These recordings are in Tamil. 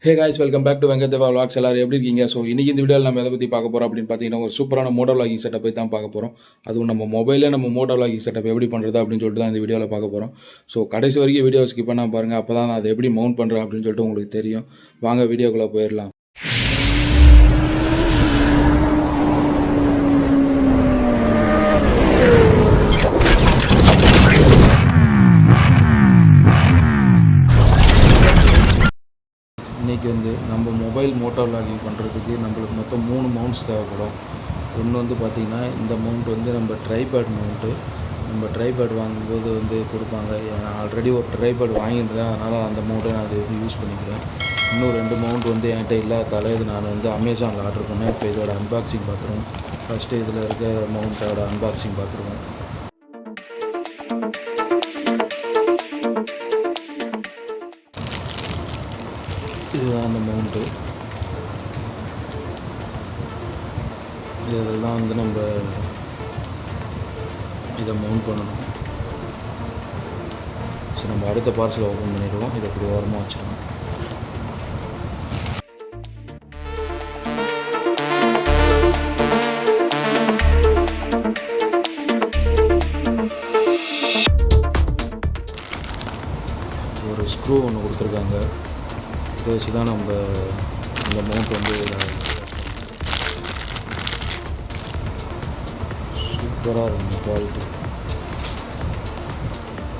Hey guys, welcome back to Venkadeva vlogs. எல்லாரும் எப்படி இருக்கீங்க? ஸோ இன்றைக்கி இந்த வீடியோவில் நம்ம எதை பற்றி பார்க்க போகிறோம் அப்படின்னு பார்த்தீங்கன்னா, ஒரு சூப்பரான மோட்டோ விளாகிங் செட்டப் பற்றி தான் பார்க்க போகிறோம். அதுவும் நம்ம மொபைலில் நம்ம மோட்டோ விளாகிங் செட்டப் எப்படி பண்ணுறது அப்படின்னு சொல்லிட்டு தான் இந்த வீடியோவில் பார்க்க போகிறோம். ஸோ கடைசி வரைக்கும் வீடியோ ஸ்கிப் பண்ணால் பாருங்கள், அப்போ தான் நான் அதை எப்படி மவுண்ட் பண்ணுறேன் அப்படின்னு சொல்லிட்டு உங்களுக்கு தெரியும். வாங்க வீடியோக்குள்ளே போயிடலாம். இன்றைக்கி வந்து நம்ம மொபைல் மோட்டோ விளாகிங் பண்ணுறதுக்கு நம்மளுக்கு மொத்தம் 3 மவுண்ட்ஸ் தேவைப்படும். ஒன்று வந்து பார்த்திங்கன்னா, இந்த மவுண்ட் வந்து நம்ம ட்ரைபேட் மவுண்ட்டு. நம்ம ட்ரைபேட் வாங்கும்போது வந்து கொடுப்பாங்க. நான் ஆல்ரெடி ஒரு ட்ரைபேட் வாங்கியிருந்தேன், அதனால் அந்த மவுண்ட்டை நான் அது யூஸ் பண்ணிக்கிறேன். இன்னும் 2 மவுண்ட் வந்து என்கிட்ட இல்லாதால இது நான் வந்து அமேசானில் ஆர்டர் பண்ணேன். இப்போ இதோட அன்பாக்சிங் பார்த்துருவோம். ஃபஸ்ட்டு இதில் இருக்க மவுண்ட்டோட அன்பாக்சிங் பார்த்துருவோம். இதுதான் அந்த மவுண்ட்டு. இதெல்லாம் வந்து நம்ம இதை மவுண்ட் பண்ணணும். ஸோ நம்ம அடுத்த பார்சலை ஓப்பன் பண்ணிடுவோம். இதை இப்படி ஓரமாக வச்சிடலாம். ஒரு ஸ்க்ரூ ஒன்று கொடுத்துருக்காங்க. இதை வச்சு தான் நம்ம இந்த மவுண்ட் வந்து சூப்பராக இருக்கும் குவாலிட்டி.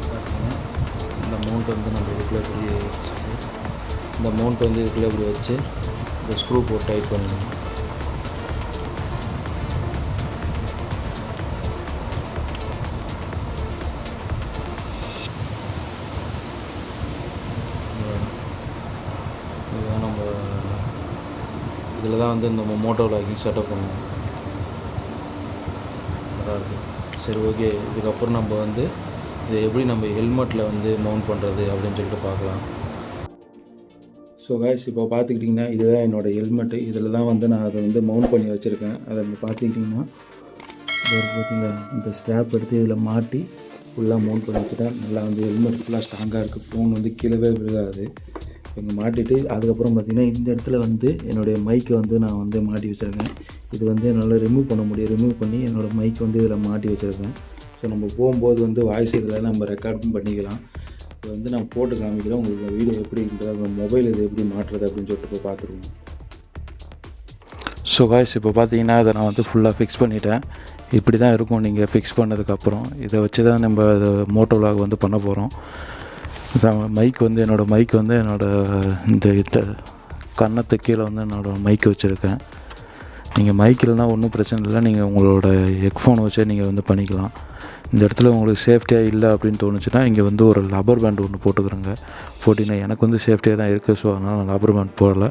பார்த்தீங்கன்னா இந்த மவுண்ட் வந்து நம்ம இதுக்குள்ளே இப்படி வச்சு இந்த மவுண்ட் வந்து இதுக்குள்ளே இப்படி வச்சு இந்த ஸ்க்ரூ போட்டு டைட் பண்ணணும். இதுதான் நம்ம இதில் தான் வந்து நம்ம மோட்டோ விளாகிங் செட்டப் பண்ணுவோம். அதாவது சரி, ஓகே. இதுக்கப்புறம் நம்ம வந்து இதை எப்படி நம்ம ஹெல்மெட்டில் வந்து மவுண்ட் பண்ணுறது அப்படின்னு சொல்லிட்டு பார்க்கலாம். ஸோ காய்ஸ், இப்போ பார்த்துக்கிட்டிங்கன்னா இதுதான் என்னோடய ஹெல்மெட்டு. இதில் தான் வந்து நான் அதை வந்து மவுண்ட் பண்ணி வச்சுருக்கேன். அதை பார்த்துக்கிட்டிங்கன்னா பார்த்தீங்களா, இந்த ஸ்ட்ராப் எடுத்து இதில் மாட்டி ஃபுல்லாக மவுண்ட் பண்ணி வச்சுட்டா நல்லா வந்து ஹெல்மெட் ஃபுல்லாக ஸ்ட்ராங்காக இருக்குது. ஃபோன் வந்து கீழே விழுகாது. இங்கே மாட்டிட்டு அதுக்கப்புறம் பார்த்திங்கன்னா இந்த இடத்துல வந்து என்னுடைய மைக்கை வந்து நான் வந்து மாட்டி வச்சுருக்கேன். இது வந்து என்னால் ரிமூவ் பண்ண முடியும். ரிமூவ் பண்ணி என்னோடய மைக் வந்து இதில் மாட்டி வச்சுருக்கேன். ஸோ நம்ம போகும்போது வந்து வாய்ஸ் இதில் நம்ம ரெக்கார்டும் பண்ணிக்கலாம். இது வந்து நான் போட்டு காமிக்கிறேன் உங்களுக்கு. வீடியோ எப்படி இருக்கிறது, மொபைல் இது எப்படி மாட்டுறது அப்படின்னு சொல்லிட்டு இப்போ பார்த்துருவோம். ஸோ காய்ஸ், இப்போ பார்த்தீங்கன்னா அதை நான் வந்து ஃபுல்லாக ஃபிக்ஸ் பண்ணிட்டேன். இப்படி தான் இருக்கும் நீங்கள் ஃபிக்ஸ் பண்ணதுக்கப்புறம். இதை வச்சு தான் நம்ம அதை மோட்டோ விளாக் வந்து பண்ண போகிறோம். மைக் வந்து என்னோடய இந்த கன்னத்துக்கு கீழே வந்து என்னோடய மைக் வச்சுருக்கேன். நீங்கள் மைக் இல்லைனா ஒன்றும் பிரச்சனை இல்லை. நீங்கள் உங்களோட ஹெட்ஃபோன் வச்சே நீங்கள் வந்து பண்ணிக்கலாம். இந்த இடத்துல உங்களுக்கு சேஃப்டியாக இல்லை அப்படின்னு தோணுச்சுன்னா இங்கே வந்து ஒரு ரப்பர் பேண்ட் ஒன்று போட்டுக்கிறேங்க. போட்டிங்கன்னா எனக்கு வந்து சேஃப்டியாக தான் இருக்குது. ஸோ அதனால் நான் ரப்பர் பேண்ட் போடலை.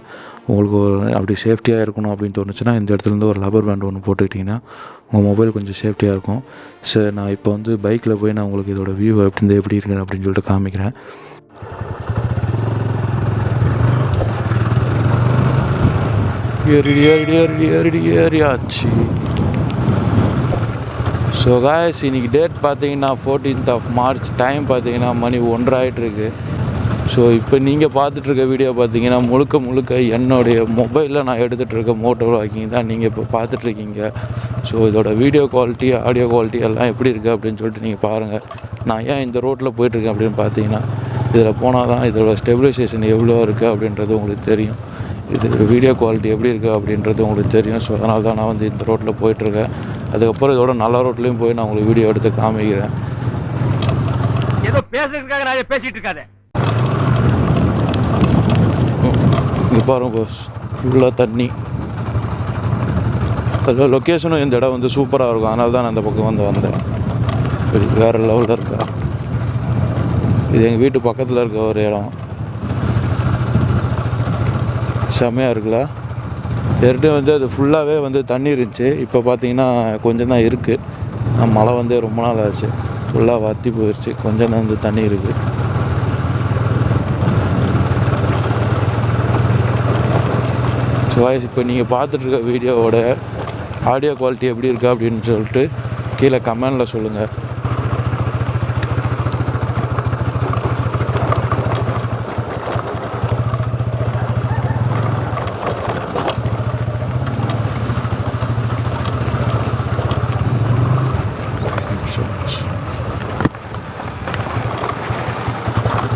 உங்களுக்கு ஒரு அப்படி சேஃப்டியாக இருக்கணும் அப்படின்னு தோணுச்சுன்னா இந்த இடத்துலேருந்து ஒரு ரப்பர் பேண்ட் ஒன்று போட்டுக்கிட்டிங்கன்னா உங்கள் மொபைல் கொஞ்சம் சேஃப்டியாக இருக்கும். சரி, நான் இப்போ வந்து பைக்கில் போய் நான் உங்களுக்கு இதோட வியூ எப்படி இருக்குன்னு அப்படின்னு சொல்லிட்டு காமிக்கிறேன். ஏறியாச்சு. ஸோ காய்ஸ், இன்றைக்கி டேட் பார்த்தீங்கன்னா 14th March. டைம் பார்த்தீங்கன்னா மணி 1:30 ஆகிட்டுருக்கு. ஸோ இப்போ நீங்கள் பார்த்துட்ருக்க வீடியோ பார்த்தீங்கன்னா முழுக்க என்னுடைய மொபைலில் நான் எடுத்துகிட்ருக்க மோட்டோ விளாகிங் தான் நீங்கள் இப்போ பார்த்துட்ருக்கீங்க. ஸோ இதோட வீடியோ குவாலிட்டி, ஆடியோ குவாலிட்டி எல்லாம் எப்படி இருக்குது அப்படின்னு சொல்லிட்டு நீங்கள் பாருங்கள். நான் ஏன் இந்த ரோட்டில் போயிட்டுருக்கேன் அப்படின்னு பார்த்தீங்கன்னா, இதில் போனால் தான் இதோட ஸ்டெபிலைசேஷன் எவ்வளோ இருக்குது அப்படின்றது உங்களுக்கு தெரியும். இது வீடியோ குவாலிட்டி எப்படி இருக்குது அப்படின்றது உங்களுக்கு தெரியும். ஸோ அதனால தான் நான் வந்து இந்த ரோட்டில் போயிட்டுருக்கேன். அதுக்கப்புறம் இதோட நல்ல ரோட்லேயும் போய் நான் உங்களுக்கு வீடியோ எடுத்து காமிக்கிறேன். ஏதோ பேசுறதுக்காக நான் பேசிகிட்டு இருக்காது. இங்கே பாருங்க, ஃபுல்லாக தண்ணி. அதில் லொக்கேஷனும் இந்த இடம் வந்து சூப்பராக இருக்கும். அதனால தான் நான் இந்த பக்கம் வந்து வந்தேன். வேறு லெவலில் இருக்கா. இது எங்கள் வீட்டு பக்கத்தில் இருக்க ஒரு இடம். செம்மையாக இருக்குல்ல. ஏற்கனவே வந்து அது ஃபுல்லாகவே வந்து தண்ணி இருந்துச்சு. இப்போ பார்த்தீங்கன்னா கொஞ்சம் தான் இருக்குது. மழை வந்து ரொம்ப நாள் ஆச்சு. ஃபுல்லாக வற்றி போயிடுச்சு. கொஞ்சம் தான் வந்து தண்ணி இருக்குது. ஸோ இப்போ நீங்கள் பார்த்துட்ருக்க வீடியோவோட ஆடியோ குவாலிட்டி எப்படி இருக்குது அப்படின்னு சொல்லிட்டு கீழே கமெண்டில் சொல்லுங்கள்.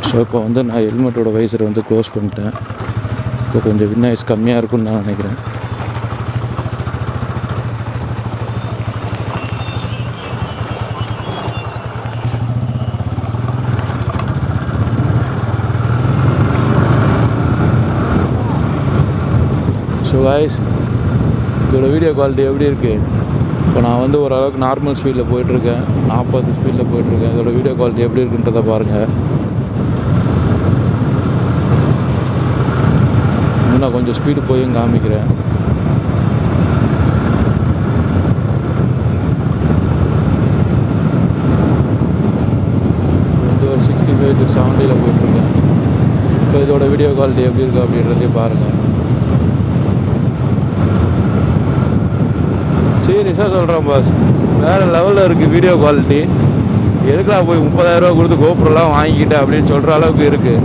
ஸோ இப்போ வந்து நான் ஹெல்மெட்டோட வைசரை வந்து க்ளோஸ் பண்ணிட்டேன். இப்போ கொஞ்சம் வின்னாய்ஸ் கம்மியாக இருக்கும்னு நான் நினைக்கிறேன். ஸோ காய்ஸ், இதோட வீடியோ குவாலிட்டி எப்படி இருக்குது? இப்போ நான் வந்து ஓரளவுக்கு நார்மல் ஸ்பீடில் போயிட்டுருக்கேன், 40 ஸ்பீடில் போயிட்டுருக்கேன். இதோட வீடியோ குவாலிட்டி எப்படி இருக்குன்றதை பாருங்கள். நான் கொஞ்சம் ஸ்பீடு போயும் காமிக்கிறேன். வந்து ஒரு 65 to 70 போயிட்டுருக்கேன். இப்போ இதோட வீடியோ குவாலிட்டி எப்படி இருக்குது அப்படின்றதையும் பாருங்கள். சீரியஸாக சொல்கிறேன் பாஸ், வேறு லெவலில் இருக்குது வீடியோ குவாலிட்டி. எதுக்குடா போய் 30,000 ரூபா கொடுத்து கோப்ரோலாம் வாங்கிக்கிட்டேன் அப்படின்னு சொல்கிற அளவுக்கு இருக்குது.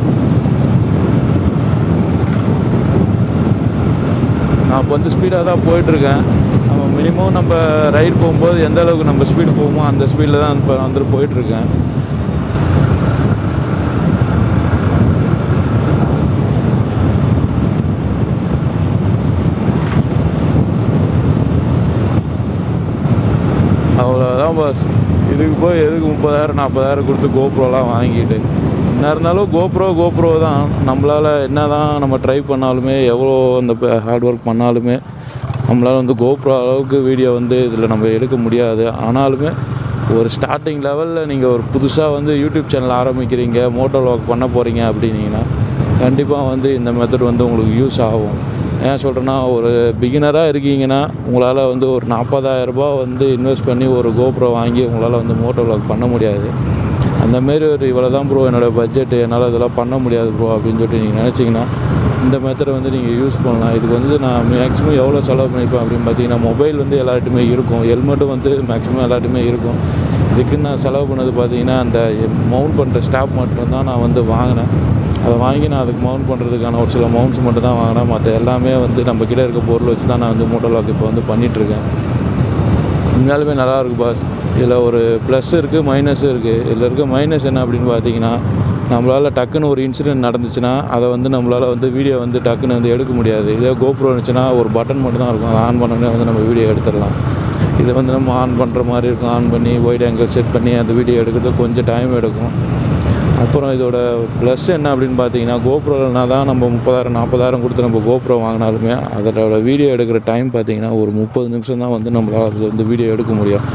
நான் இப்போ வந்து ஸ்பீடாக தான் போயிட்டுருக்கேன். நம்ம மினிமம் நம்ம ரைடு போகும்போது எந்த அளவுக்கு நம்ம ஸ்பீடு போகுமோ அந்த ஸ்பீடில் தான் இப்போ வந்துட்டு போயிட்டுருக்கேன். அவ்வளோதான் பாஸ். இதுக்கு போய் எதுக்கு 30,000 40,000 கொடுத்து கோப்ரோலாம் வாங்கிட்டு? என்ன இருந்தாலும் கோப்ரோ தான். நம்மளால் என்ன தான் நம்ம ட்ரை பண்ணாலுமே, எவ்வளோ அந்த ஹார்ட் ஒர்க் பண்ணாலுமே நம்மளால் வந்து கோப்ரோ அளவுக்கு வீடியோ வந்து இதில் நம்ம எடுக்க முடியாது. ஆனாலுமே ஒரு ஸ்டார்டிங் லெவலில் நீங்கள் ஒரு புதுசாக வந்து யூடியூப் சேனல் ஆரம்பிக்கிறீங்க, மோட்டோ வ்ளாக் பண்ண போகிறீங்க அப்படின்னீங்கன்னா கண்டிப்பாக வந்து இந்த மெத்தட் வந்து உங்களுக்கு யூஸ் ஆகும். ஏன் சொல்கிறேன்னா, ஒரு பிகினராக இருக்கீங்கன்னா உங்களால் வந்து ஒரு 40,000 ரூபா வந்து இன்வெஸ்ட் பண்ணி ஒரு கோப்ரோ வாங்கி உங்களால் வந்து மோட்டோ வ்ளாக் பண்ண முடியாது. அந்தமாரி ஒரு இவ்வளோ தான் ப்ரோ என்னோடய பட்ஜெட்டு, என்னால் இதெல்லாம் பண்ண முடியாது ப்ரோ அப்படின்னு சொல்லிட்டு நீங்கள் நினச்சிங்கன்னா இந்த மெத்தடை வந்து நீங்கள் யூஸ் பண்ணலாம். இதுக்கு வந்து நான் மேக்ஸிமம் எவ்வளோ செலவு பண்ணிப்பேன் அப்படின்னு பார்த்தீங்கன்னா, மொபைல் வந்து எல்லார்ட்டுமே இருக்கும், ஹெல்மெட்டும் வந்து மேக்ஸிமம் எல்லார்ட்டுமே இருக்கும். இதுக்குன்னு நான் செலவு பண்ணது பார்த்தீங்கன்னா, அந்த மவுண்ட் பண்ணுற ஸ்டாப் மட்டும்தான் நான் வந்து வாங்கினேன். அதை வாங்கி நான் அதுக்கு மவுண்ட் பண்ணுறதுக்கான ஒரு சில மவுண்ட்ஸ் மட்டும் தான் வாங்கினேன். மற்ற எல்லாமே வந்து நம்மக்கிட்ட இருக்க பொருள் வச்சு தான் நான் வந்து மோட்டோ வ்ளாக் இப்போ வந்து பண்ணிகிட்ருக்கேன். உண்மையாலுமே நல்லாயிருக்கு பாஸ். இதில் ஒரு ப்ளஸ் இருக்குது, மைனஸும் இருக்குது. இதில் இருக்க மைனஸ் என்ன அப்படின்னு பார்த்தீங்கன்னா, நம்மளால் டக்குன்னு ஒரு இன்சிடென்ட் நடந்துச்சுன்னா அதை வந்து நம்மளால் வந்து வீடியோ வந்து டக்குன்னு வந்து எடுக்க முடியாது. இதே கோப்ரோ இருந்துச்சுன்னா ஒரு பட்டன் மட்டும் தான் இருக்கும், அதை ஆன் பண்ணோடனே வந்து நம்ம வீடியோ எடுத்துடலாம். இதை வந்து நம்ம ஆன் பண்ணுற மாதிரி இருக்கும், ஆன் பண்ணி ஒயிட் ஆங்கிள் செட் பண்ணி அந்த வீடியோ எடுக்கிறதுக்கு கொஞ்சம் டைம் எடுக்கும். அப்புறம் இதோட ப்ளஸ் என்ன அப்படின்னு பார்த்தீங்கன்னா, கோப்ரோனா தான் நம்ம 30,000 40,000 கொடுத்து நம்ம கோப்ரோ வாங்கினாலுமே அதோட வீடியோ எடுக்கிற டைம் பார்த்திங்கன்னா ஒரு 30 நிமிஷம் தான் வந்து நம்மளால் அதில் வந்து வீடியோ எடுக்க முடியும்.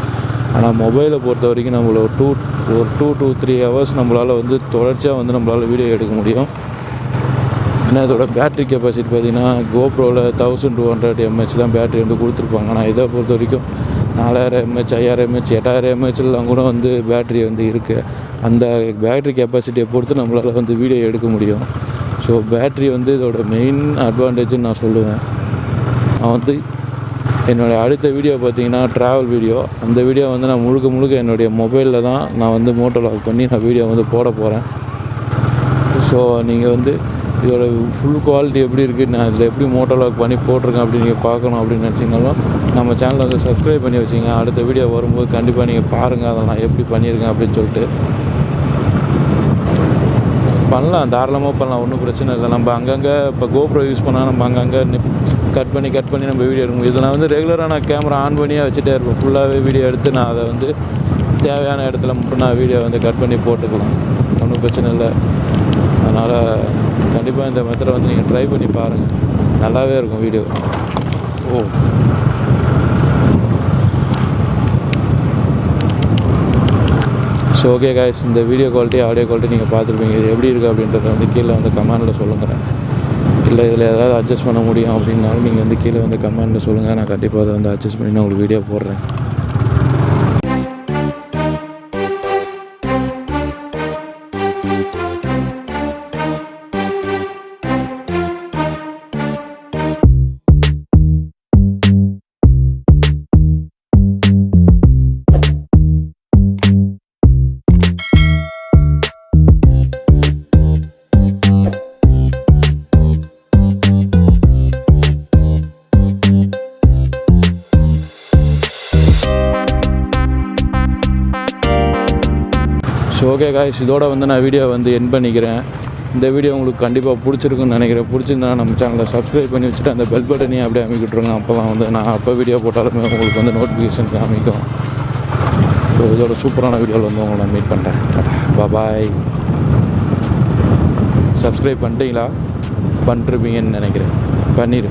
ஆனால் மொபைலை பொறுத்த வரைக்கும் நம்மள ஒரு 2 to 3 ஹவர்ஸ் நம்மளால் வந்து தொடர்ச்சியாக வந்து நம்மளால் வீடியோ எடுக்க முடியும். ஏன்னா இதோட பேட்ரி கெப்பாசிட்டி பார்த்திங்கன்னா, கோப்ரோவில் 1200 mAh தான் பேட்ரி வந்து கொடுத்துருப்பாங்க. ஆனால் இதை பொறுத்த வரைக்கும் 4000 mAh 5000 mAh 8000 mAhலாம் கூட வந்து பேட்ரி வந்து இருக்குது. அந்த பேட்ரி கெப்பாசிட்டியை பொறுத்து நம்மளால் வந்து வீடியோ எடுக்க முடியும். ஸோ பேட்ரி வந்து இதோட மெயின் அட்வான்டேஜ்னு நான் சொல்லுவேன். நான் வந்து என்னுடைய அடுத்த வீடியோ பார்த்திங்கன்னா ட்ராவல் வீடியோ. அந்த வீடியோ வந்து நான் முழுக்க என்னுடைய மொபைலில் தான் நான் வந்து மோட்டோ வ்ளாக் பண்ணி நான் வீடியோ வந்து போட போகிறேன். ஸோ நீங்கள் வந்து இதோட ஃபுல் குவாலிட்டி எப்படி இருக்குது, நான் இதில் எப்படி மோட்டோ வ்ளாக் பண்ணி போட்டிருக்கேன் அப்படின்னு நீங்கள் பார்க்கணும் அப்படின்னு நினச்சிங்கனாலும் நம்ம சேனலை வந்து சப்ஸ்கிரைப் பண்ணி வச்சிங்க. அடுத்த வீடியோ வரும்போது கண்டிப்பாக நீங்கள் பாருங்கள் அதை நான் எப்படி பண்ணியிருக்கேன் அப்படின்னு சொல்லிட்டு. பண்ணலாம், தாராளமாக பண்ணலாம், ஒன்றும் பிரச்சனை இல்லை. நம்ம அங்கங்கே இப்போ கோப்ரோ யூஸ் பண்ணால் நம்ம அங்கங்கே கட் பண்ணி நம்ம வீடியோ எடுக்க முடியும். இதில் நான் வந்து ரெகுலராக நான் கேமரா ஆன் பண்ணியே வச்சுட்டே இருப்பேன். ஃபுல்லாகவே வீடியோ எடுத்து நான் அதை வந்து தேவையான இடத்துல மட்டும் நான் வீடியோ வந்து கட் பண்ணி போட்டுக்கலாம், ஒன்றும் பிரச்சனை இல்லை. அதனால் கண்டிப்பாக இந்த மெத்தடை வந்து நீங்கள் ட்ரை பண்ணி பாருங்கள், நல்லாவே இருக்கும் வீடியோ. ஸோ ஓகே காய்ஸ், இந்த வீடியோ குவாலிட்டி ஆடியோ குவாலிட்டி நீங்கள் பார்த்துருப்பீங்க. இது எப்படி இருக்குது அப்படின்றத வந்து கீழே வந்து கமெண்டில் சொல்லுங்கள். இல்லை இதில் ஏதாவது அட்ஜஸ்ட் பண்ண முடியும் அப்படின்னாலும் நீங்கள் வந்து கீழே வந்து கமெண்டில் சொல்லுங்கள். நான் கண்டிப்பாக அதை வந்து அட்ஜஸ்ட் பண்ணி நான் உங்களுக்கு வீடியோ போடுறேன். ஓகே காய்ஸ், இதோட வந்து நான் வீடியோ வந்து எண்ட் பண்ணிக்கிறேன். இந்த வீடியோ உங்களுக்கு கண்டிப்பாக பிடிச்சிருக்குன்னு நினைக்கிறேன். பிடிச்சிருந்தா நம்ம சேனலை சப்ஸ்கிரைப் பண்ணி வச்சுட்டு அந்த பெல் பட்டனையும் அப்படியே அமைக்கிட்டுருங்க. அப்போ தான் வந்து நான் அப்போ வீடியோ போட்டாலுமே உங்களுக்கு வந்து நோட்டிஃபிகேஷன் காமிக்கும். ஸோ இதோட சூப்பரான வீடியோவில் வந்து உங்களை மீட் பண்ணுறேன். பாய். சப்ஸ்கிரைப் பண்ணிட்டீங்களா? பண்ணிருப்பீங்கன்னு நினைக்கிறேன். பண்ணிடு.